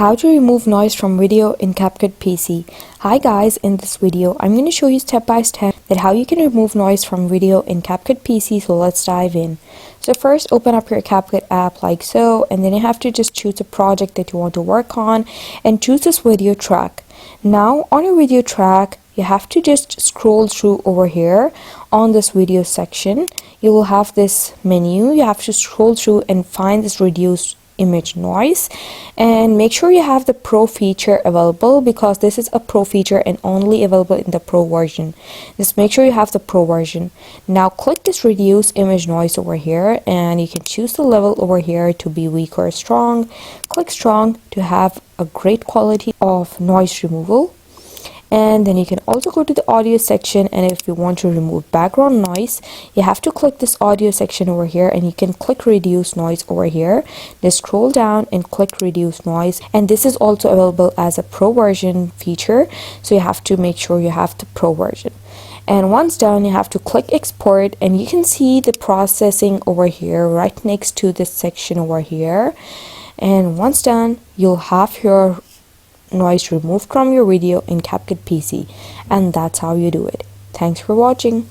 How to remove noise from video in Capcut PC. Hi guys, in this video I'm going to show you step by step that how you can remove noise from video in Capcut PC. So let's dive in. So first open up your Capcut app like so, and then you have to just choose a project that you want to work on and choose this video track. Now on your video track you have to just scroll through over here on this video section. You will have this menu. You have to scroll through and find this reduce image noise, and make sure you have the pro feature available, because this is a pro feature and only available in the pro version. Just make sure you have the pro version. Now click this reduce image noise over here, and you can choose the level over here to be weak or strong. Click strong to have a great quality of noise removal. And then you can also go to the audio section, and if you want to remove background noise, you have to click this audio section over here, and you can click reduce noise over here. Just scroll down and click reduce noise, and this is also available as a pro version feature, so you have to make sure you have the pro version. And once done, you have to click export, and you can see the processing over here right next to this section over here. And once done, you'll have your noise removed from your video in Capcut PC, and that's how you do it. Thanks for watching.